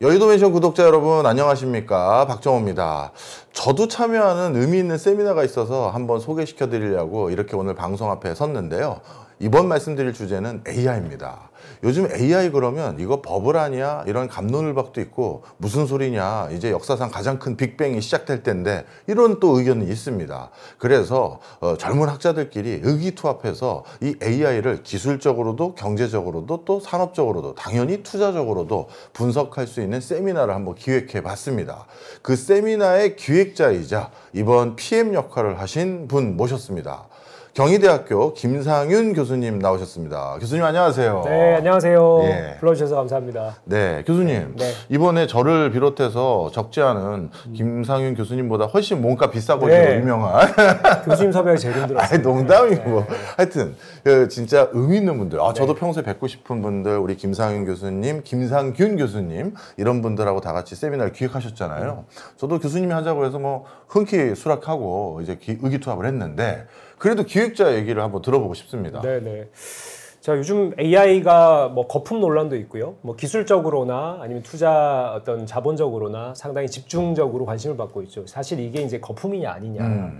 여의도 멘션 구독자 여러분 안녕하십니까, 박정호입니다. 저도 참여하는 의미 있는 세미나가 있어서 한번 소개시켜 드리려고 이렇게 오늘 방송 앞에 섰는데요. 이번 말씀드릴 주제는 AI입니다. 요즘 AI 그러면 이거 버블 아니야? 이런 갑론을박도 있고 무슨 소리냐, 이제 역사상 가장 큰 빅뱅이 시작될 텐데, 이런 또 의견이 있습니다. 그래서 젊은 학자들끼리 의기투합해서 이 AI를 기술적으로도 경제적으로도 또 산업적으로도 당연히 투자적으로도 분석할 수 있는 세미나를 한번 기획해 봤습니다. 그 세미나의 기획자이자 이번 PM 역할을 하신 분 모셨습니다. 경희대학교 김상윤 교수님 나오셨습니다. 교수님 안녕하세요. 네, 안녕하세요. 예. 불러주셔서 감사합니다. 네, 교수님. 네. 이번에 저를 비롯해서 적지 않은 김상윤 교수님보다 훨씬 몸값 비싸고 네. 유명한 교수님 섭외가 제일 힘들었어요. 아니, 농담이고. 네. 하여튼 진짜 의미 있는 분들, 저도 평소에 뵙고 싶은 분들, 우리 김상윤 교수님, 김상균 교수님, 이런 분들하고 다 같이 세미나를 기획하셨잖아요. 저도 교수님이 하자고 해서 뭐 흔쾌히 수락하고 이제 의기투합을 했는데, 그래도 기획자 얘기를 한번 들어보고 싶습니다. 네네. 자, 요즘 AI가 뭐 거품 논란도 있고요. 뭐 기술적으로나 아니면 투자 어떤 자본적으로나 상당히 집중적으로 관심을 받고 있죠. 사실 이게 이제 거품이냐 아니냐.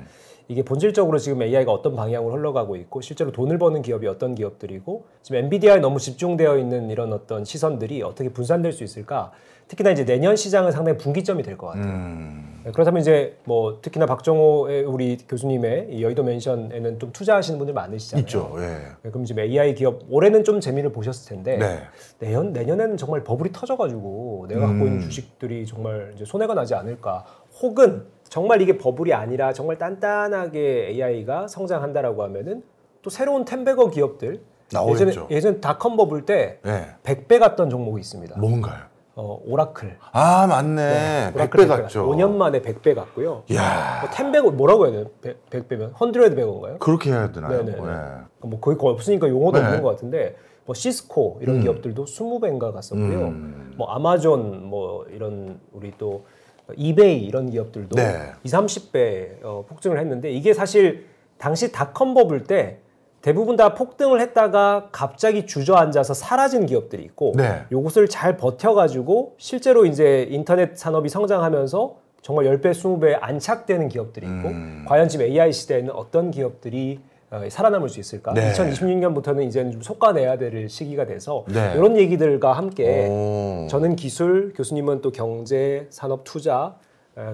이게 본질적으로 지금 AI가 어떤 방향으로 흘러가고 있고, 실제로 돈을 버는 기업이 어떤 기업들이고, 지금 엔비디아에 너무 집중되어 있는 이런 어떤 시선들이 어떻게 분산될 수 있을까? 특히나 이제 내년 시장은 상당히 분기점이 될 것 같아요. 그렇다면 이제 뭐 특히나 박정호 우리 교수님의 이 여의도 멘션에는 좀 투자하시는 분들 많으시잖아요. 있죠. 예. 그럼 지금 AI 기업 올해는 좀 재미를 보셨을 텐데, 네. 내년에는 정말 버블이 터져가지고 내가 갖고 있는 주식들이 정말 이제 손해가 나지 않을까? 혹은 정말 이게 버블이 아니라 정말 단단하게 AI가 성장한다라고 하면은 또 새로운 텐베거 기업들, 예전에 닷컴 버블 때 100배 갔던 종목이 있습니다. 뭔가요? 오라클. 아, 맞네. 100배 갔죠. 5년 만에 100배 갔고요. 이야. 뭐 10배고 뭐라고 해야 돼요? 100배면 100배인가요? 그렇게 해야 되나요? 네네. 네. 뭐 거의 없으니까 용어도 없는 것 같은데, 뭐 시스코 이런 기업들도 20배인가 갔었고요. 뭐 아마존 뭐 이런 우리 또 이베이 이런 기업들도 20-30배 폭증을 했는데, 이게 사실 당시 닷컴 버블 때 대부분 다 폭등을 했다가 갑자기 주저앉아서 사라진 기업들이 있고, 요것을 잘 버텨가지고 실제로 이제 인터넷 산업이 성장하면서 정말 10배, 20배 안착되는 기업들이 있고, 과연 지금 AI 시대에는 어떤 기업들이 살아남을 수 있을까? 2026년부터는 이제는 좀 솎아내야 될 시기가 돼서 이런 얘기들과 함께 저는 기술, 교수님은 또 경제, 산업, 투자,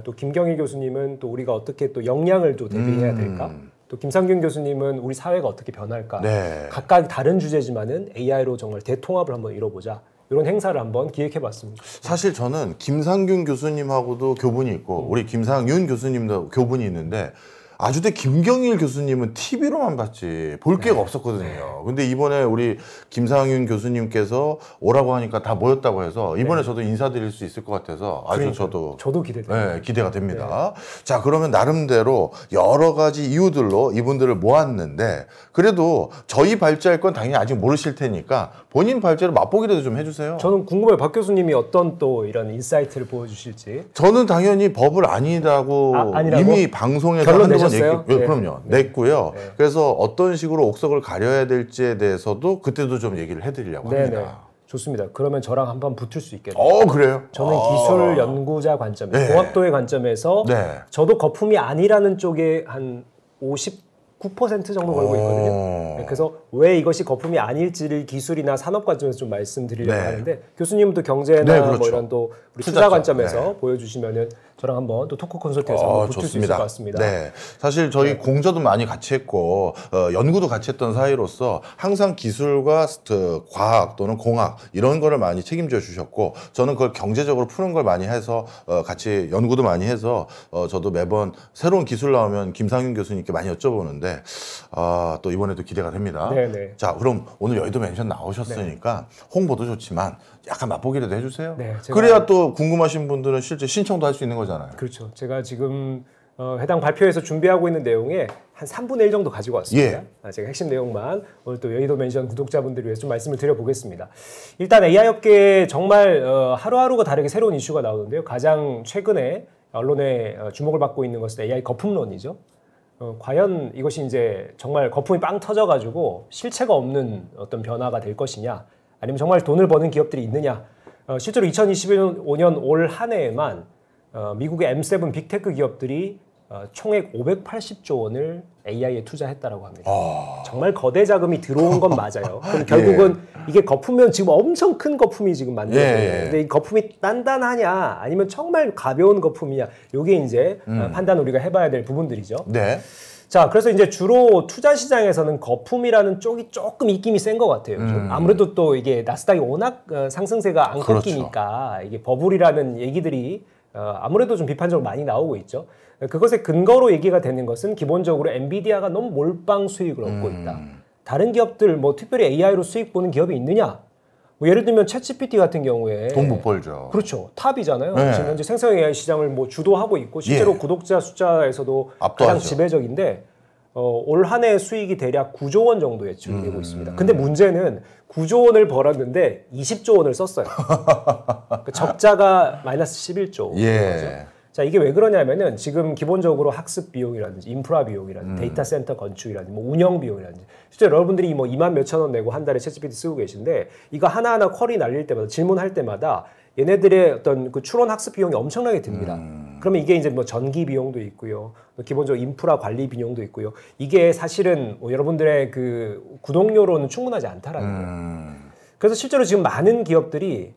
또 김경일 교수님은 또 우리가 어떻게 또 역량을 또 대비해야 될까? 또 김상균 교수님은 우리 사회가 어떻게 변할까? 각각 다른 주제지만은 AI로 정말 대통합을 한번 이뤄보자. 이런 행사를 한번 기획해봤습니다. 사실 저는 김상균 교수님하고도 교분이 있고 우리 김상윤 교수님도 교분이 있는데, 아주대 김경일 교수님은 TV로만 봤지 볼 기회가 없었거든요. 근데 이번에 우리 김상윤 교수님께서 오라고 하니까 다 모였다고 해서 이번에 저도 인사드릴 수 있을 것 같아서 아주 저도 기대됩니다. 기대가 됩니다. 자, 그러면 나름대로 여러 가지 이유들로 이분들을 모았는데, 그래도 저희 발제할 건 당연히 아직 모르실 테니까 본인 발제를 맛보기라도 좀 해주세요. 저는 궁금해요. 박 교수님이 어떤 또 이런 인사이트를 보여주실지. 저는 당연히 버블 아니라고 이미 방송에서 결론 한두 번 내셨어요? 그럼요. 냈고요. 그래서 어떤 식으로 옥석을 가려야 될지에 대해서도 그때도 좀 얘기를 해드리려고 합니다. 좋습니다. 그러면 저랑 한번 붙을 수 있겠네요. 그래요? 저는 기술 연구자 관점에서, 공학도의 관점에서 저도 거품이 아니라는 쪽에 한 59% 정도 걸고 있거든요. 그래서 왜 이것이 거품이 아닐지를 기술이나 산업 관점에서 좀 말씀드리려고 하는데, 교수님도 경제나 뭐 이런 또 우리 투자 관점에서 보여주시면은 저랑 한번 또 토크 콘서트에서 한번 붙을 수 있을 것 같습니다. 사실 저희 공저도 많이 같이 했고 연구도 같이 했던 사이로서 항상 기술과 과학 또는 공학 이런 거를 많이 책임져 주셨고, 저는 그걸 경제적으로 푸는 걸 많이 해서 같이 연구도 많이 해서 저도 매번 새로운 기술 나오면 김상윤 교수님께 많이 여쭤보는데, 또 이번에도 기대가 됩니다. 자, 그럼 오늘 여의도 멘션 나오셨으니까 홍보도 좋지만 약간 맛보기라도 해주세요. 그래야 또 궁금하신 분들은 실제 신청도 할 수 있는 거잖아요. 그렇죠. 제가 지금 해당 발표에서 준비하고 있는 내용에 한 3분의 1 정도 가지고 왔습니다. 제가 핵심 내용만 오늘 또 여의도 멘션 구독자분들을 위해서 좀 말씀을 드려보겠습니다. 일단 AI 업계에 정말 하루하루가 다르게 새로운 이슈가 나오는데요. 가장 최근에 언론에 주목을 받고 있는 것은 AI 거품론이죠. 과연 이것이 이제 정말 거품이 빵 터져가지고 실체가 없는 어떤 변화가 될 것이냐, 아니면 정말 돈을 버는 기업들이 있느냐, 실제로 2025년 올 한 해에만 미국의 M7 빅테크 기업들이 총액 580조 원을 AI에 투자했다라고 합니다. 정말 거대 자금이 들어온 건 맞아요. 그럼 결국은 이게 거품면 지금 엄청 큰 거품이 지금 만들어져요. 근데 이 거품이 단단하냐 아니면 정말 가벼운 거품이냐 요게 이제 판단 우리가 해봐야 될 부분들이죠. 네. 자, 그래서 이제 주로 투자 시장에서는 거품이라는 쪽이 조금 입김이 센 것 같아요. 아무래도 또 이게 나스닥이 워낙 상승세가 안 꺾이니까 이게 버블이라는 얘기들이 아무래도 좀 비판적으로 많이 나오고 있죠. 그것의 근거로 얘기가 되는 것은 기본적으로 엔비디아가 너무 몰빵 수익을 얻고 있다. 다른 기업들 뭐 특별히 AI로 수익 보는 기업이 있느냐? 뭐 예를 들면 챗GPT 같은 경우에 돈 못 벌죠. 그렇죠. 탑이잖아요. 지금 현재 생성 AI 시장을 뭐 주도하고 있고 실제로 구독자 숫자에서도 가장 지배적인데 올 한 해 수익이 대략 9조 원 정도 예측되고 있습니다. 근데 문제는 9조 원을 벌었는데 20조 원을 썼어요. 그 적자가 마이너스 11조. 거죠. 자, 이게 왜 그러냐면은 지금 기본적으로 학습 비용이라든지 인프라 비용이라든지 데이터 센터 건축이라든지 뭐 운영 비용이라든지 실제 여러분들이 뭐 2만 몇천 원 내고 한 달에 챗GPT 쓰고 계신데 이거 하나하나 쿼리 날릴 때마다 질문할 때마다 얘네들의 어떤 그 추론 학습 비용이 엄청나게 듭니다. 그러면 이게 이제 뭐 전기 비용도 있고요. 기본적으로 인프라 관리 비용도 있고요. 이게 사실은 뭐 여러분들의 그 구독료로는 충분하지 않다라는 거예요. 그래서 실제로 지금 많은 기업들이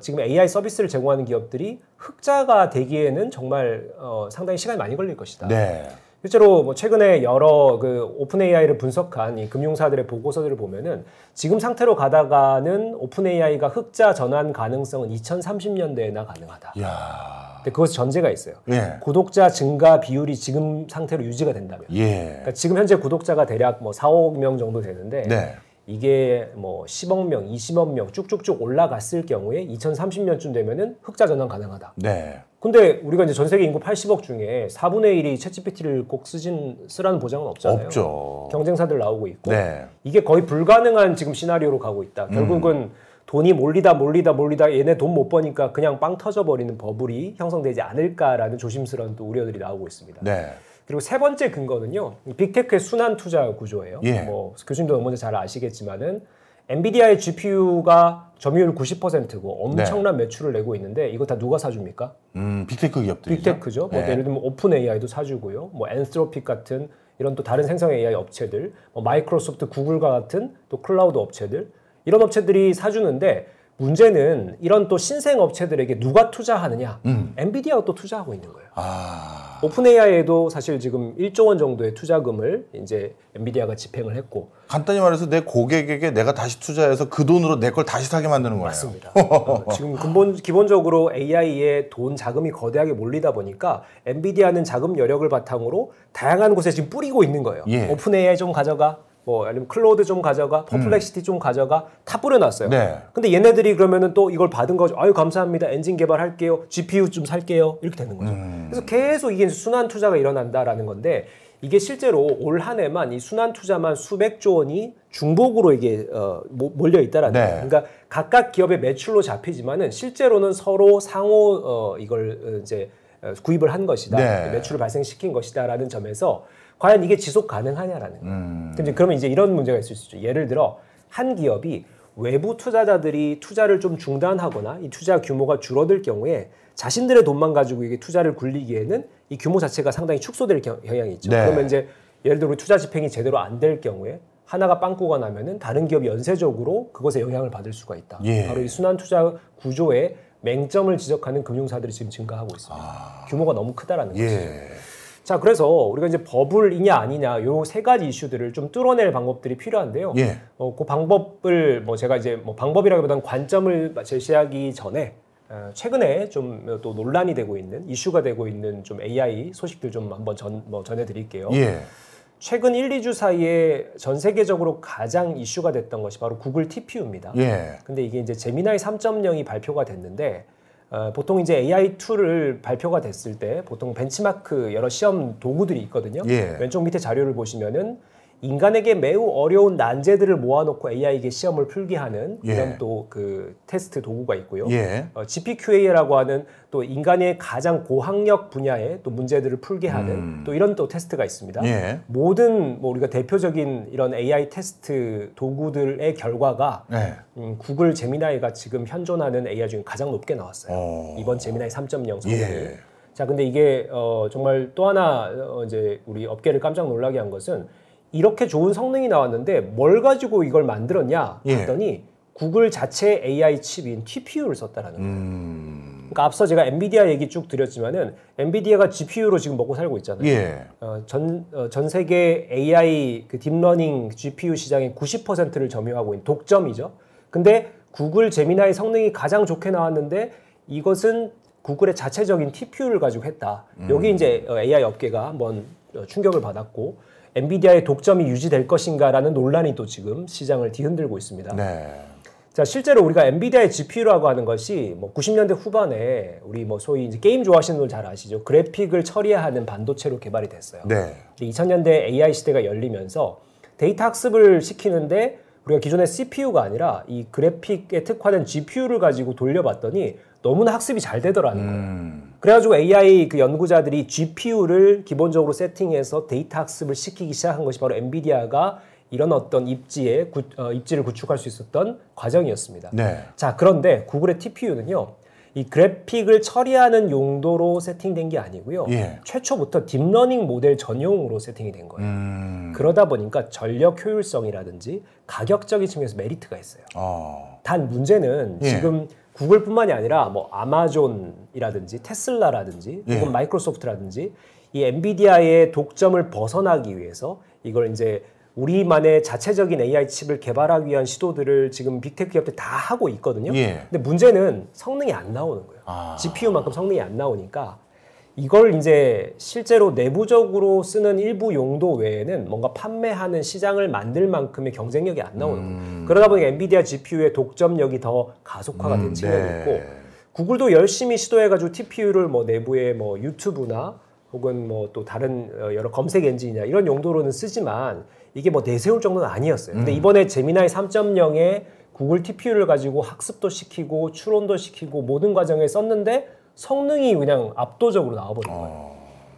지금 AI 서비스를 제공하는 기업들이 흑자가 되기에는 정말 상당히 시간이 많이 걸릴 것이다. 네. 실제로 뭐 최근에 여러 그 오픈 AI를 분석한 이 금융사들의 보고서들을 보면은 지금 상태로 가다가는 오픈 AI가 흑자 전환 가능성은 2030년대에나 가능하다. 근데 그것이 전제가 있어요. 구독자 증가 비율이 지금 상태로 유지가 된다면. 그러니까 지금 현재 구독자가 대략 뭐 4, 5억 명 정도 되는데 이게 뭐 10억 명, 20억 명 쭉쭉쭉 올라갔을 경우에 2030년쯤 되면은 흑자 전환 가능하다. 근데 우리가 이제 전 세계 인구 80억 중에 4분의 1이 챗GPT를 꼭 쓰라는 보장은 없잖아요. 없죠. 경쟁사들 나오고 있고. 이게 거의 불가능한 지금 시나리오로 가고 있다. 결국은 돈이 몰리다 얘네 돈 못 버니까 그냥 빵 터져버리는 버블이 형성되지 않을까라는 조심스러운 또 우려들이 나오고 있습니다. 그리고 세 번째 근거는요. 빅테크의 순환 투자 구조예요. 뭐 교수님도 너무 잘 아시겠지만은 엔비디아의 GPU가 점유율 90%고 엄청난 매출을 내고 있는데 이거 다 누가 사줍니까? 빅테크 기업들이죠. 빅테크죠. 뭐 예를 들면 오픈 AI도 사주고요. 뭐 엔스로픽 같은 이런 또 다른 생성 AI 업체들, 뭐 마이크로소프트, 구글과 같은 또 클라우드 업체들 이런 업체들이 사주는데 문제는 이런 또 신생 업체들에게 누가 투자하느냐? 엔비디아가 또 투자하고 있는 거예요. 오픈 AI에도 사실 지금 1조 원 정도의 투자금을 이제 엔비디아가 집행을 했고 간단히 말해서 내 고객에게 내가 다시 투자해서 그 돈으로 내 걸 다시 사게 만드는 거예요. 맞습니다. 지금 기본적으로 AI에 돈 자금이 거대하게 몰리다 보니까 엔비디아는 자금 여력을 바탕으로 다양한 곳에 지금 뿌리고 있는 거예요. 오픈 AI 좀 가져가. 뭐 아니면 클로드 좀 가져가, 퍼플렉시티 좀 가져가 다 뿌려놨어요. 근데 얘네들이 그러면은 또 이걸 받은 거죠. 아유 감사합니다. 엔진 개발할게요. GPU 좀 살게요. 이렇게 되는 거죠. 그래서 계속 이게 순환 투자가 일어난다라는 건데 이게 실제로 올 한 해만 이 순환 투자만 수백조 원이 중복으로 이게 몰려 있다라는 거예요. 그러니까 각각 기업의 매출로 잡히지만은 실제로는 서로 상호 이걸 이제 구입을 한 것이다. 매출을 발생시킨 것이다라는 점에서 과연 이게 지속 가능하냐라는 거예요. 그러면 이제 이런 문제가 있을 수 있죠. 예를 들어 한 기업이 외부 투자자들이 투자를 좀 중단하거나 이 투자 규모가 줄어들 경우에 자신들의 돈만 가지고 이게 투자를 굴리기에는 이 규모 자체가 상당히 축소될 경향이 있죠. 그러면 이제 예를 들어 투자 집행이 제대로 안 될 경우에 하나가 빵꾸가 나면은 다른 기업이 연쇄적으로 그것에 영향을 받을 수가 있다. 바로 이 순환 투자 구조에 맹점을 지적하는 금융사들이 지금 증가하고 있습니다. 규모가 너무 크다라는 거죠. 자, 그래서 우리가 이제 버블이냐 아니냐 요 세 가지 이슈들을 좀 뚫어낼 방법들이 필요한데요. 그 방법을 뭐 제가 이제 뭐 방법이라기보다는 관점을 제시하기 전에 최근에 좀 또 논란이 되고 있는 이슈가 되고 있는 좀 AI 소식들 좀 한번 전해드릴게요. 최근 1, 2주 사이에 전 세계적으로 가장 이슈가 됐던 것이 바로 구글 TPU입니다. 근데 이게 이제 제미나이 3.0이 발표가 됐는데 보통 이제 AI 툴을 발표가 됐을 때 보통 벤치마크 여러 시험 도구들이 있거든요. 왼쪽 밑에 자료를 보시면은 인간에게 매우 어려운 난제들을 모아놓고 AI에게 시험을 풀게 하는 예. 이런 또 그 테스트 도구가 있고요. 예. GPQA라고 하는 또 인간의 가장 고학력 분야의 또 문제들을 풀게 하는 또 이런 또 테스트가 있습니다. 예. 모든 뭐 우리가 대표적인 이런 AI 테스트 도구들의 결과가 예. 구글 제미나이가 지금 현존하는 AI 중에 가장 높게 나왔어요. 이번 제미나이 3.0 성능이. 예. 자, 근데 이게 정말 또 하나 이제 우리 업계를 깜짝 놀라게 한 것은 이렇게 좋은 성능이 나왔는데 뭘 가지고 이걸 만들었냐 했더니 구글 자체 AI 칩인 TPU를 썼다라는 거예요. 그러니까 앞서 제가 엔비디아 얘기 쭉 드렸지만은 엔비디아가 GPU로 지금 먹고 살고 있잖아요. 예. 전 세계 AI 그 딥러닝 GPU 시장의 90%를 점유하고 있는 독점이죠. 근데 구글 제미나이 성능이 가장 좋게 나왔는데 이것은 구글의 자체적인 TPU를 가지고 했다. 여기 이제 AI 업계가 한번 충격을 받았고 엔비디아의 독점이 유지될 것인가라는 논란이 또 지금 시장을 뒤흔들고 있습니다. 네. 자, 실제로 우리가 엔비디아의 GPU라고 하는 것이 뭐 90년대 후반에 우리 뭐 소위 이제 게임 좋아하시는 분들 잘 아시죠? 그래픽을 처리하는 반도체로 개발이 됐어요. 네. 2000년대 AI 시대가 열리면서 데이터 학습을 시키는데 우리가 기존의 CPU가 아니라 이 그래픽에 특화된 GPU를 가지고 돌려봤더니 너무나 학습이 잘 되더라는 거예요. 그래가지고 AI 그 연구자들이 GPU를 기본적으로 세팅해서 데이터 학습을 시키기 시작한 것이 바로 엔비디아가 이런 어떤 입지를 구축할 수 있었던 과정이었습니다. 네. 자, 그런데 구글의 TPU는요. 이 그래픽을 처리하는 용도로 세팅된 게 아니고요. 예. 최초부터 딥러닝 모델 전용으로 세팅이 된 거예요. 그러다 보니까 전력 효율성이라든지 가격적인 측면에서 메리트가 있어요. 단 문제는 예. 지금 구글뿐만이 아니라 뭐 아마존이라든지 테슬라라든지 예. 혹은 마이크로소프트라든지 이 엔비디아의 독점을 벗어나기 위해서 이걸 이제 우리만의 자체적인 AI 칩을 개발하기 위한 시도들을 지금 빅테크 기업들 다 하고 있거든요. 예. 근데 문제는 성능이 안 나오는 거예요. GPU만큼 성능이 안 나오니까 이걸 이제 실제로 내부적으로 쓰는 일부 용도 외에는 뭔가 판매하는 시장을 만들 만큼의 경쟁력이 안 나오는 거예요. 그러다 보니 엔비디아 GPU의 독점력이 더 가속화가 된 측면이 네. 있고 구글도 열심히 시도해가지고 TPU를 뭐 내부에 뭐 유튜브나 혹은 뭐 또 다른 여러 검색 엔진이나 이런 용도로는 쓰지만 이게 뭐 내세울 정도는 아니었어요. 근데 이번에 제미나이 3.0에 구글 TPU를 가지고 학습도 시키고 추론도 시키고 모든 과정에 썼는데 성능이 그냥 압도적으로 나와버린 거예요.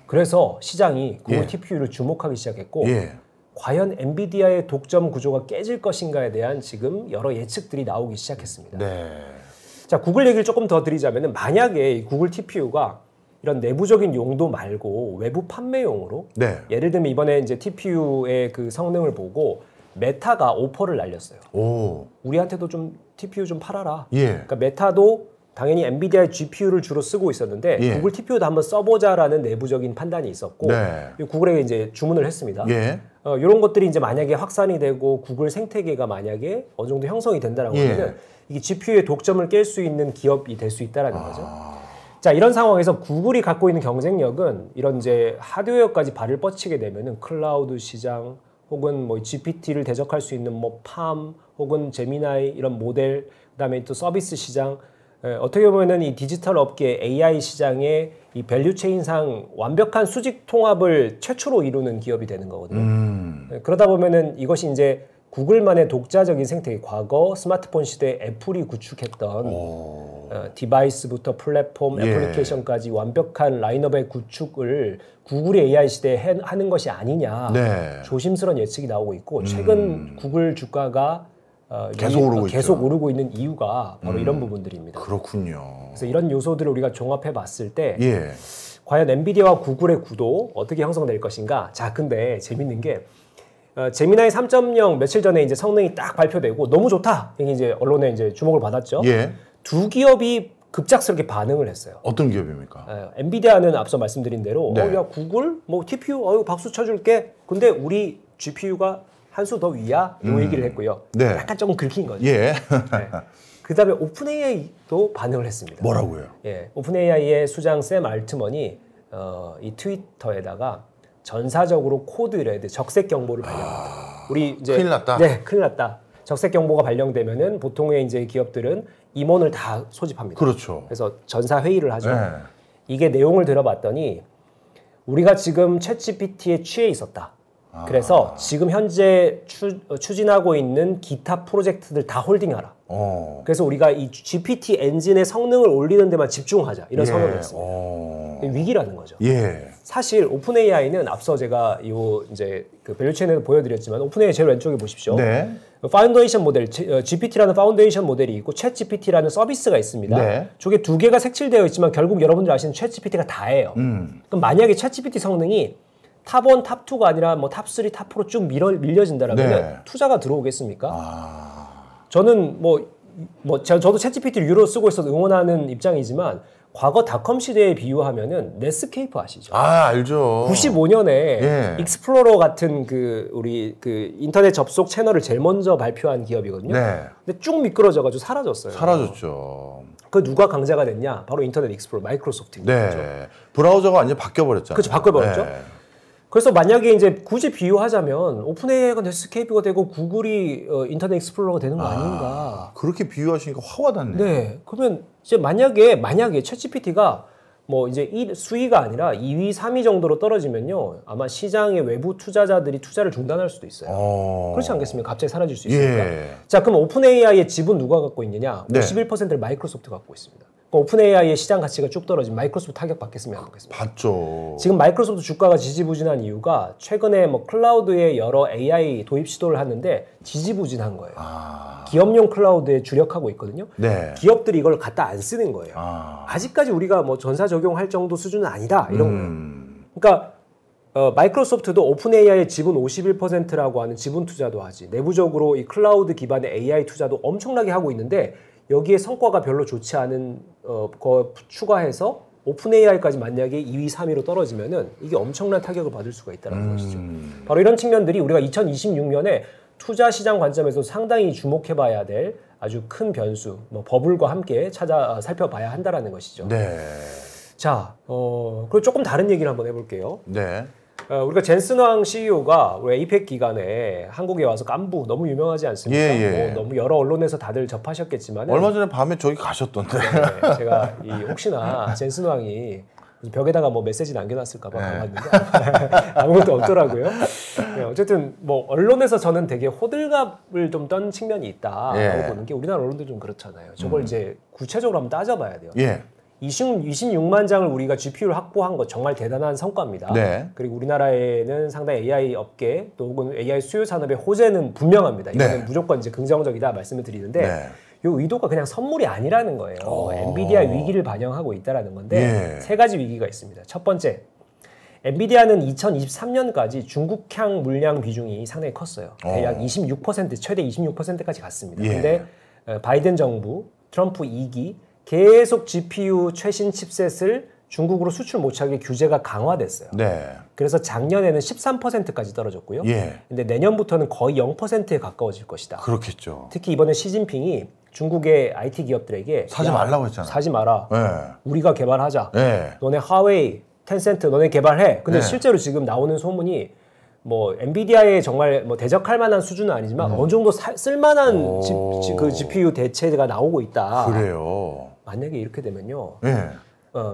그래서 시장이 구글 예. TPU를 주목하기 시작했고 예. 과연 엔비디아의 독점 구조가 깨질 것인가에 대한 지금 여러 예측들이 나오기 시작했습니다. 네. 자, 구글 얘기를 조금 더 드리자면은 만약에 이 구글 TPU가 이런 내부적인 용도 말고 외부 판매용으로 네. 예를 들면 이번에 이제 TPU의 그 성능을 보고 메타가 오퍼를 날렸어요. 오. 우리한테도 좀 TPU 좀 팔아라. 예. 그러니까 메타도 당연히 엔비디아의 GPU를 주로 쓰고 있었는데 예. 구글 TPU도 한번 써보자라는 내부적인 판단이 있었고 네. 구글에게 이제 주문을 했습니다. 예. 이런 것들이 이제 만약에 확산이 되고 구글 생태계가 만약에 어느 정도 형성이 된다라고 예. 하면 이게 GPU의 독점을 깰 수 있는 기업이 될 수 있다라는 거죠. 자, 이런 상황에서 구글이 갖고 있는 경쟁력은 이런 이제 하드웨어까지 발을 뻗치게 되면은 클라우드 시장 혹은 뭐 GPT를 대적할 수 있는 뭐 팜 혹은 제미나이 이런 모델 그다음에 또 서비스 시장 어떻게 보면은 이 디지털 업계 AI 시장의 이 밸류 체인상 완벽한 수직 통합을 최초로 이루는 기업이 되는 거거든요. 그러다 보면은 이것이 이제 구글만의 독자적인 생태계, 과거 스마트폰 시대에 애플이 구축했던 디바이스부터 플랫폼, 예. 애플리케이션까지 완벽한 라인업의 구축을 구글이 AI 시대에 하는 것이 아니냐 네. 조심스러운 예측이 나오고 있고 최근 구글 주가가 계속 오르고 있는 이유가 바로 이런 부분들입니다. 그렇군요. 그래서 이런 요소들을 우리가 종합해 봤을 때 예. 과연 엔비디아와 구글의 구도 어떻게 형성될 것인가? 자, 근데 재밌는 게 제미나이 3.0 며칠 전에 이제 성능이 딱 발표되고 너무 좋다. 이게 이제 언론에 이제 주목을 받았죠. 예. 두 기업이 급작스럽게 반응을 했어요. 어떤 기업입니까? 엔비디아는 앞서 말씀드린 대로 네. 야 구글 뭐 TPU 박수 쳐줄게. 근데 우리 GPU가 한 수 더 위야. 이 얘기를 했고요. 네. 약간 조금 긁힌 거죠. 예. 네. 그다음에 오픈AI도 반응을 했습니다. 뭐라고요? 예, 오픈AI의 수장 샘 알트먼이 이 트위터에다가 전사적으로 코드레드 적색 경보를 발령합니다. 우리 이제 큰일 났다. 네, 큰일 났다. 적색 경보가 발령되면은 보통의 이제 기업들은 임원을 다 소집합니다. 그렇죠. 그래서 전사 회의를 하죠. 네. 이게 내용을 들어봤더니 우리가 지금 챗GPT에 취해 있었다. 그래서 지금 현재 추진하고 있는 기타 프로젝트들 다 홀딩하라. 그래서 우리가 이 GPT 엔진의 성능을 올리는 데만 집중하자. 이런 선언을 했습니다. 위기라는 거죠. 사실 오픈 AI는 앞서 제가 이제 그 밸류체인에서 보여드렸지만 오픈 AI 제일 왼쪽에 보십시오. 파운데이션 모델, GPT라는 파운데이션 모델이 있고 챗 GPT라는 서비스가 있습니다. 저게 두 개가 색칠되어 있지만 결국 여러분들 아시는 챗 GPT가 다예요. 그럼 만약에 챗 GPT 성능이 탑1, 탑2가 아니라 뭐 탑3, 탑4로 쭉 밀려진다라면 투자가 들어오겠습니까? 저는 저도 챗GPT를 유로 쓰고 있어서 응원하는 입장이지만 과거 닷컴 시대에 비유하면은 넷스케이프 아시죠? 알죠. 95년에 익스플로러 같은 우리 인터넷 접속 채널을 제일 먼저 발표한 기업이거든요. 근데 쭉 미끄러져가지고 사라졌어요. 사라졌죠. 그 누가 강자가 됐냐? 바로 인터넷 익스플로러 마이크로소프트입니다. 브라우저가 완전 바뀌어버렸잖아요. 그렇죠, 바뀌어버렸죠. 그래서 만약에 이제 굳이 비유하자면 오픈 AI가 넷스케이프가 되고 구글이 인터넷 익스플로러가 되는 거 아닌가? 그렇게 비유하시니까 확 와닿네요. 네, 그러면 이제 만약에 챗GPT가 뭐 이제 수위가 아니라 2위, 3위 정도로 떨어지면요, 아마 시장의 외부 투자자들이 투자를 중단할 수도 있어요. 그렇지 않겠습니까? 갑자기 사라질 수 있으니까. 자, 그럼 오픈 AI의 지분 누가 갖고 있느냐? 51%를 마이크로소프트가 갖고 있습니다. 오픈 AI의 시장 가치가 쭉 떨어지면 마이크로소프트 타격 받겠습니까? 안 받겠습니까? 받죠. 지금 마이크로소프트 주가가 지지부진한 이유가 최근에 뭐 클라우드에 여러 AI 도입 시도를 하는데 지지부진한 거예요. 기업용 클라우드에 주력하고 있거든요. 기업들이 이걸 갖다 안 쓰는 거예요. 아직까지 우리가 뭐 전사 적용할 정도 수준은 아니다 이런 거예요. 그러니까 마이크로소프트도 오픈 AI의 지분 51%라고 하는 지분 투자도 하지, 내부적으로 이 클라우드 기반의 AI 투자도 엄청나게 하고 있는데 여기에 성과가 별로 좋지 않은 거 추가해서 오픈 AI까지 만약에 2위, 3위로 떨어지면은 이게 엄청난 타격을 받을 수가 있다는 것이죠. 바로 이런 측면들이 우리가 2026년에 투자 시장 관점에서 상당히 주목해봐야 될 아주 큰 변수, 뭐 버블과 함께 살펴봐야 한다라는 것이죠. 자, 그리고 조금 다른 얘기를 한번 해볼게요. 우리가 젠슨 황 CEO가 우리 APEC 기간에 한국에 와서 깐부 너무 유명하지 않습니까? 너무 여러 언론에서 다들 접하셨겠지만 얼마 전에 밤에 저기 가셨던데. 제가 혹시나 젠슨 황이 벽에다가 뭐 메시지 남겨놨을까봐 가봤는데 아무것도 없더라고요. 어쨌든 뭐 언론에서 저는 되게 호들갑을 좀 떤 측면이 있다라고 보는 게, 우리나라 언론들 좀 그렇잖아요. 저걸 이제 구체적으로 한번 따져봐야 돼요. 26만 장을 우리가 GPU를 확보한 것 정말 대단한 성과입니다. 그리고 우리나라에는 상당히 AI 업계 또는 AI 수요 산업의 호재는 분명합니다. 이거는 무조건 이제 긍정적이다 말씀을 드리는데 이 의도가 그냥 선물이 아니라는 거예요. 엔비디아 위기를 반영하고 있다는 건데 세 가지 위기가 있습니다. 첫 번째, 엔비디아는 2023년까지 중국향 물량 비중이 상당히 컸어요. 대략 26%, 최대 26%까지 갔습니다. 근데 바이든 정부, 트럼프 2기 계속 GPU 최신 칩셋을 중국으로 수출 못하게 규제가 강화됐어요. 그래서 작년에는 13%까지 떨어졌고요. 근데 내년부터는 거의 0%에 가까워질 것이다. 그렇겠죠. 특히 이번에 시진핑이 중국의 IT 기업들에게 사지 말라고 했잖아요. 사지 마라. 우리가 개발하자. 너네 하웨이, 텐센트 너네 개발해. 근데 실제로 지금 나오는 소문이 뭐 엔비디아에 정말 뭐 대적할 만한 수준은 아니지만 어느 정도 쓸만한 그 GPU 대체가 나오고 있다. 그래요. 만약에 이렇게 되면요,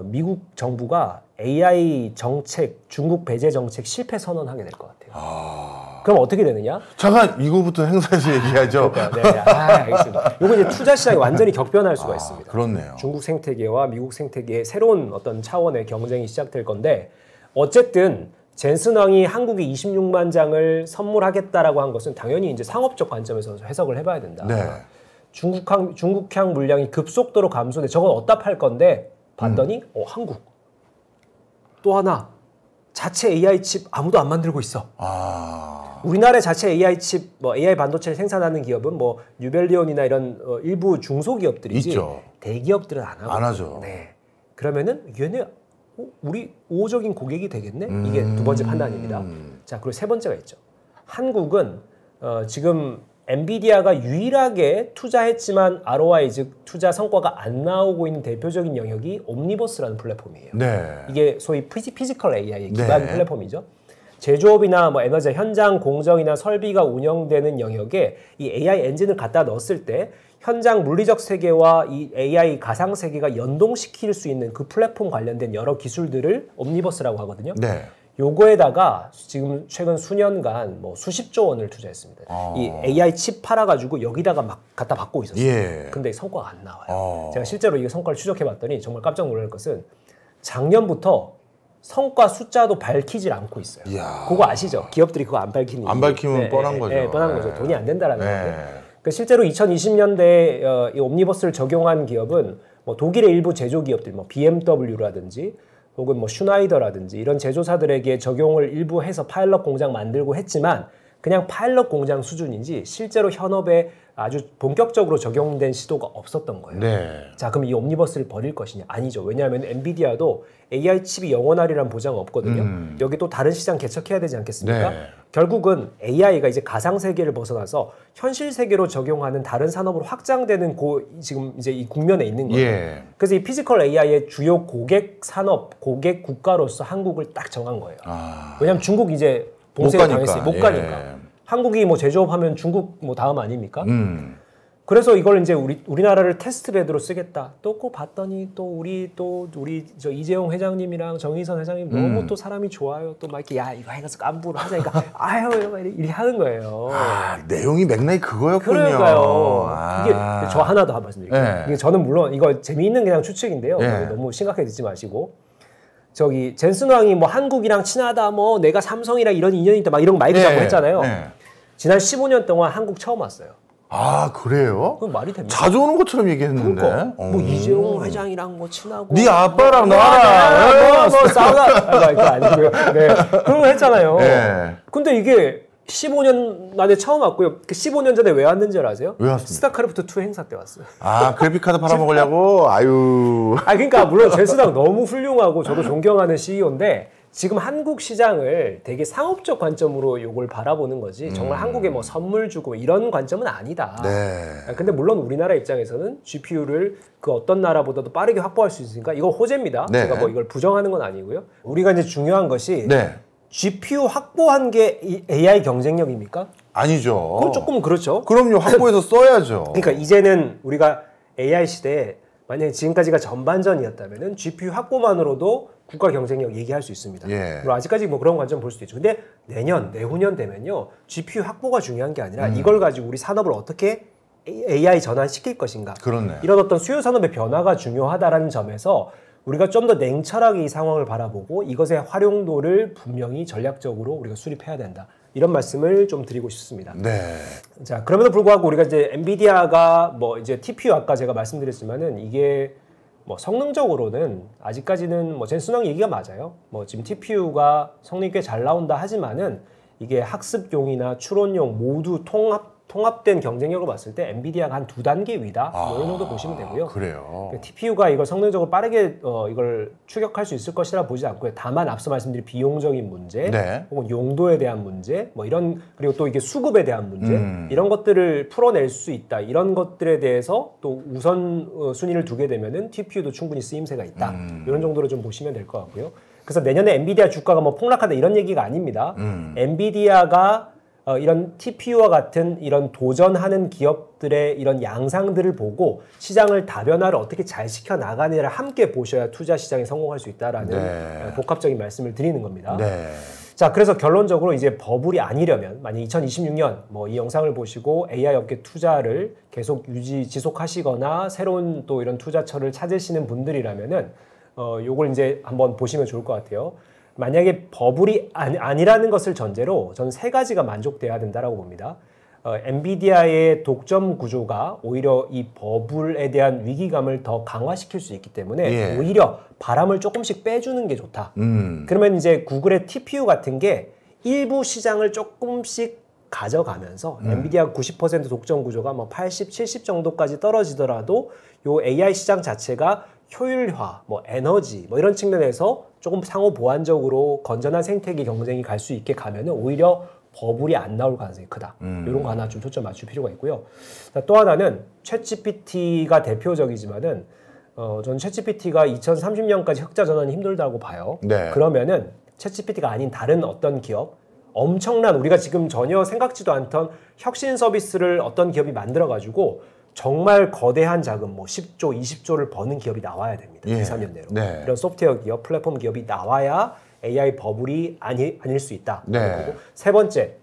미국 정부가 AI 정책, 중국 배제 정책 실패 선언하게 될 것 같아요. 그럼 어떻게 되느냐? 잠깐 이거부터 행사에서 얘기하죠. 알겠습니다. 이거 이제 투자 시장이 완전히 격변할 수가 있습니다. 그렇네요. 중국 생태계와 미국 생태계의 새로운 어떤 차원의 경쟁이 시작될 건데, 어쨌든 젠슨 황이 한국에 26만 장을 선물하겠다라고 한 것은 당연히 이제 상업적 관점에서 해석을 해봐야 된다. 중국향 물량이 급속도로 감소돼 저건 어디다 팔 건데 봤더니 한국. 또 하나, 자체 AI 칩 아무도 안 만들고 있어. 우리나라의 자체 AI 칩, 뭐 AI 반도체를 생산하는 기업은 뭐 뉴벨리온이나 이런 일부 중소기업들이지 있죠. 대기업들은 안 하고. 안 하죠. 그러면은 얘네 우리 우호적인 고객이 되겠네? 이게 두 번째 판단입니다. 자, 그리고 세 번째가 있죠. 한국은 지금 엔비디아가 유일하게 투자했지만 ROI, 즉 투자 성과가 안 나오고 있는 대표적인 영역이 옴니버스라는 플랫폼이에요. 이게 소위 피지컬 AI의 기반 플랫폼이죠. 제조업이나 뭐 에너지 현장 공정이나 설비가 운영되는 영역에 이 AI 엔진을 갖다 넣었을 때 현장 물리적 세계와 이 AI 가상 세계가 연동시킬 수 있는 그 플랫폼 관련된 여러 기술들을 옴니버스라고 하거든요. 요거에다가 지금 최근 수년간 뭐 수십조 원을 투자했습니다. 이 AI 칩 팔아가지고 여기다가 막 갖다 받고 있었어요. 예. 근데 성과가 안 나와요. 제가 실제로 이 성과를 추적해봤더니 정말 깜짝 놀랄 것은 작년부터 성과 숫자도 밝히질 않고 있어요. 이야. 그거 아시죠? 기업들이 그거 안 밝히는 안 밝히면 뻔한 거죠. 뻔한 거죠. 돈이 안 된다라는 네. 건데. 그러니까 실제로 2020년대에 이 옴니버스를 적용한 기업은 뭐 독일의 일부 제조 기업들, 뭐 BMW라든지 혹은 뭐 슈나이더라든지 이런 제조사들에게 적용을 일부 해서 파일럿 공장 만들고 했지만 그냥 파일럿 공장 수준인지 실제로 현업에 아주 본격적으로 적용된 시도가 없었던 거예요. 네. 자, 그럼 이 옴니버스를 버릴 것이냐? 아니죠. 왜냐하면 엔비디아도 AI 칩이 영원하리란 보장은 없거든요. 여기 또 다른 시장 개척해야 되지 않겠습니까? 네. 결국은 AI가 이제 가상 세계를 벗어나서 현실 세계로 적용하는 다른 산업으로 확장되는 지금 이제 이 국면에 있는 거예요. 예. 그래서 이 피지컬 AI의 주요 고객 산업, 고객 국가로서 한국을 딱 정한 거예요. 왜냐하면 중국 이제 봉쇄가 당했으니 못 가니까. 예. 한국이 뭐 제조업하면 중국 뭐 다음 아닙니까? 그래서 이걸 이제 우리나라를 테스트베드로 쓰겠다. 또 그 봤더니 또 우리 저 이재용 회장님이랑 정의선 회장님 너무 또 사람이 좋아요. 또 막 이렇게 야 이거 해가지고 깐부로 하자니까 아유 이렇게 하는 거예요. 아, 내용이 맥락이 그거였군요. 그러니까요. 이게 저 하나 더 말씀드릴게요. 네. 이게 저는 물론 이거 재미있는 그냥 추측인데요. 네. 너무 심각하게 듣지 마시고. 저기 젠슨 왕이 뭐 한국이랑 친하다, 뭐 내가 삼성이랑 이런 인연이 있다, 막 이런 마이크 잡고 했잖아요. 지난 15년 동안 한국 처음 왔어요. 아, 그래요? 그건 말이 됩니까? 자주 오는 것처럼 얘기했는데. 그러니까 뭐 이재용 회장이랑 뭐 친하고 네 아빠랑 나랑 뭐 싸우다 이거 아니고요. 네. 그런 거 했잖아요. 네. 근데 이게 15년 만에 처음 왔고요. 그 15년 전에 왜 왔는지 아세요? 왜 왔습니까? 스타크래프트 2 행사 때 왔어요. 아, 그래픽카드 팔아먹으려고? 아유. 그러니까 물론 젠스당 너무 훌륭하고 저도 존경하는 CEO인데 지금 한국 시장을 되게 상업적 관점으로 이걸 바라보는 거지 정말 한국에 뭐 선물 주고 이런 관점은 아니다. 네. 근데 물론 우리나라 입장에서는 GPU를 그 어떤 나라보다도 빠르게 확보할 수 있으니까 이거 호재입니다. 네. 제가 뭐 이걸 부정하는 건 아니고요. 우리가 이제 중요한 것이 네. GPU 확보한 게 AI 경쟁력입니까? 아니죠. 그건 조금 그렇죠. 그럼요. 확보해서 써야죠. 그러니까 이제는 우리가 AI 시대에 만약에 지금까지가 전반전이었다면은 GPU 확보만으로도 국가 경쟁력 얘기할 수 있습니다. 예. 그리고 아직까지 뭐 그런 관점 볼 수도 있죠. 근데 내년, 내후년 되면요. GPU 확보가 중요한 게 아니라 이걸 가지고 우리 산업을 어떻게 AI 전환시킬 것인가. 그렇네. 이런 어떤 수요 산업의 변화가 중요하다라는 점에서 우리가 좀 더 냉철하게 이 상황을 바라보고 이것의 활용도를 분명히 전략적으로 우리가 수립해야 된다. 이런 말씀을 좀 드리고 싶습니다. 네. 자, 그럼에도 불구하고 우리가 이제 엔비디아가 뭐 이제 TPU 아까 제가 말씀드렸지만은 이게 뭐 성능적으로는 아직까지는 뭐 젠슨왕 얘기가 맞아요. 뭐 지금 TPU가 성능이 꽤 잘 나온다 하지만은 이게 학습용이나 추론용 모두 통합된 경쟁력을 봤을 때 엔비디아가 한 2단계 위다. 뭐 이런 정도 보시면 되고요. 그래요. TPU가 이걸 성능적으로 빠르게 이걸 추격할 수 있을 것이라 보지 않고요. 다만 앞서 말씀드린 비용적인 문제, 네. 혹은 용도에 대한 문제, 뭐 이런 그리고 또 이게 수급에 대한 문제 이런 것들을 풀어낼 수 있다. 이런 것들에 대해서 또 우선 순위를 두게 되면은 TPU도 충분히 쓰임새가 있다. 이런 정도로 좀 보시면 될 것 같고요. 그래서 내년에 엔비디아 주가가 뭐 폭락한다 이런 얘기가 아닙니다. 엔비디아가 이런 TPU와 같은 이런 도전하는 기업들의 이런 양상들을 보고 시장을 다변화를 어떻게 잘 시켜 나가느냐를 함께 보셔야 투자 시장에 성공할 수 있다라는 네. 복합적인 말씀을 드리는 겁니다. 네. 자, 그래서 결론적으로 이제 버블이 아니려면 만약 2026년 뭐 이 영상을 보시고 AI 업계 투자를 계속 지속하시거나 새로운 또 이런 투자처를 찾으시는 분들이라면은 요걸 이제 한번 보시면 좋을 것 같아요. 만약에 버블이 아니라는 것을 전제로 저는 3가지가 만족돼야 된다라고 봅니다. 엔비디아의 독점 구조가 오히려 이 버블에 대한 위기감을 더 강화시킬 수 있기 때문에 예. 오히려 바람을 조금씩 빼주는 게 좋다. 그러면 이제 구글의 TPU 같은 게 일부 시장을 조금씩 가져가면서 엔비디아 90% 독점 구조가 뭐 80, 70 정도까지 떨어지더라도 요 AI 시장 자체가 효율화, 뭐 에너지, 뭐 이런 측면에서 조금 상호 보완적으로 건전한 생태계 경쟁이 갈 수 있게 가면은 오히려 버블이 안 나올 가능성이 크다. 이런 거 하나 좀 초점 맞출 필요가 있고요. 또 하나는 챗GPT가 대표적이지만은 저는 챗GPT가 2030년까지 흑자 전환이 힘들다고 봐요. 네. 그러면은 챗GPT가 아닌 다른 어떤 기업, 엄청난 우리가 지금 전혀 생각지도 않던 혁신 서비스를 어떤 기업이 만들어가지고 정말 거대한 자금, 뭐 10조, 20조를 버는 기업이 나와야 됩니다. 예. 2, 3년 내로. 네. 이런 소프트웨어 기업, 플랫폼 기업이 나와야 AI 버블이 아닐 수 있다. 네. 그리고 세 번째,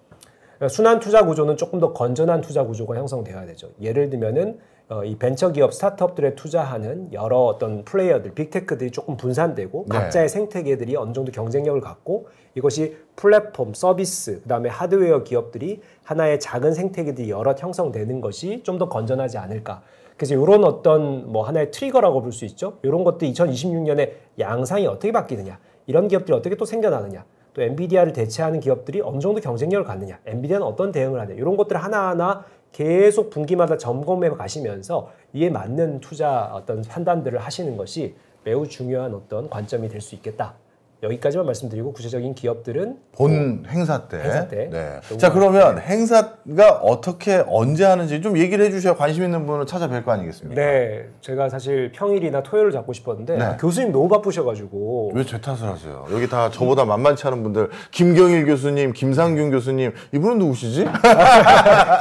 순환 투자 구조는 조금 더 건전한 투자 구조가 형성되어야 되죠. 예를 들면은 이 벤처 기업 스타트업들에 투자하는 여러 어떤 플레이어들, 빅테크들이 조금 분산되고 네. 각자의 생태계들이 어느 정도 경쟁력을 갖고 이것이 플랫폼, 서비스, 그다음에 하드웨어 기업들이 하나의 작은 생태계들이 여럿 형성되는 것이 좀 더 건전하지 않을까. 그래서 이런 어떤 뭐 하나의 트리거라고 볼 수 있죠. 이런 것들 2026년에 양상이 어떻게 바뀌느냐, 이런 기업들이 어떻게 또 생겨나느냐, 또 엔비디아를 대체하는 기업들이 어느 정도 경쟁력을 갖느냐, 엔비디아는 어떤 대응을 하느냐, 이런 것들을 하나하나 계속 분기마다 점검해 가시면서 이에 맞는 투자 어떤 판단들을 하시는 것이 매우 중요한 어떤 관점이 될 수 있겠다. 여기까지만 말씀드리고 구체적인 기업들은 본 행사 때. 행사 때. 네. 자, 그러면 행사가 어떻게 언제 하는지 좀 얘기를 해주셔야 관심 있는 분을 찾아뵐 거 아니겠습니까? 네, 제가 사실 평일이나 토요일을 잡고 싶었는데 네. 교수님 너무 바쁘셔가지고 왜 제 탓을 하세요? 여기 다 저보다 만만치 않은 분들, 김경일 교수님, 김상균 교수님, 이분은 누구시지?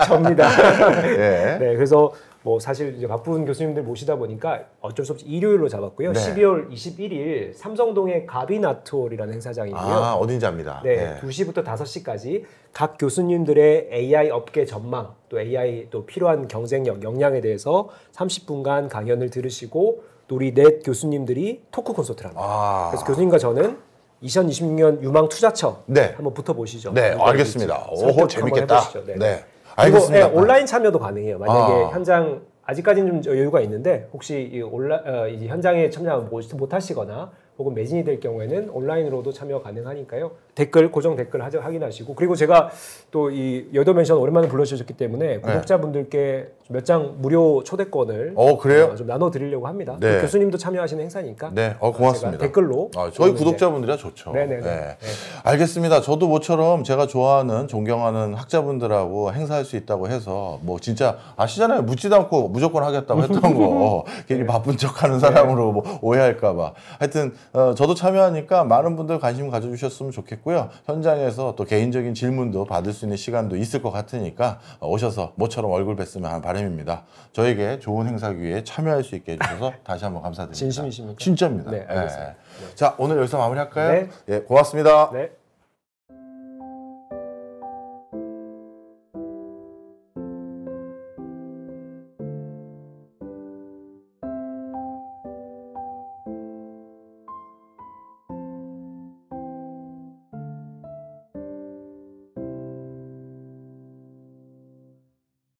접니다. 예. 네, 그래서 뭐 사실 이제 바쁜 교수님들 모시다 보니까 어쩔 수 없이 일요일로 잡았고요. 네. 12월 21일 삼성동의 가비나트홀이라는 행사장이고요. 아, 어딘지 압니다. 네, 2시부터 5시까지 각 교수님들의 AI 업계 전망, 또 AI 또 필요한 경쟁력, 역량에 대해서 30분간 강연을 들으시고 또 우리 넷 교수님들이 토크 콘서트를 합니다. 아. 그래서 교수님과 저는 2026년 유망 투자처 네. 한번 붙어보시죠. 네, 알겠습니다. 오호, 재밌겠다. 네. 네. 그리고 알겠습니다. 네, 온라인 참여도 가능해요. 만약에 아. 현장 아직까지는 좀 여유가 있는데 혹시 이 현장에 참여 못 하시거나 혹은 매진이 될 경우에는 온라인으로도 참여 가능하니까요. 고정 댓글 확인하시고, 그리고 제가 또 이 여도멘션 오랜만에 불러주셨기 때문에 구독자분들께 몇 장 무료 초대권을 그래요? 좀 나눠드리려고 합니다. 네. 교수님도 참여하시는 행사니까. 네, 고맙습니다. 제가 댓글로. 저희 구독자분들이야 좋죠. 네네네. 네. 알겠습니다. 저도 모처럼 제가 좋아하는, 존경하는 학자분들하고 행사할 수 있다고 해서 뭐 진짜 아시잖아요. 묻지도 않고 무조건 하겠다고 했던 거 괜히 바쁜 척하는 사람으로 뭐 오해할까봐. 하여튼 저도 참여하니까 많은 분들 관심 가져주셨으면 좋겠고요. 현장에서 또 개인적인 질문도 받을 수 있는 시간도 있을 것 같으니까 오셔서 모처럼 얼굴 뵀으면 하는 바람입니다. 저에게 좋은 행사 기회에 참여할 수 있게 해주셔서 다시 한번 감사드립니다. 진심이십니까? 진짜입니다. 네, 알겠습니다. 자, 오늘 여기서 마무리할까요? 네. 예, 고맙습니다. 네.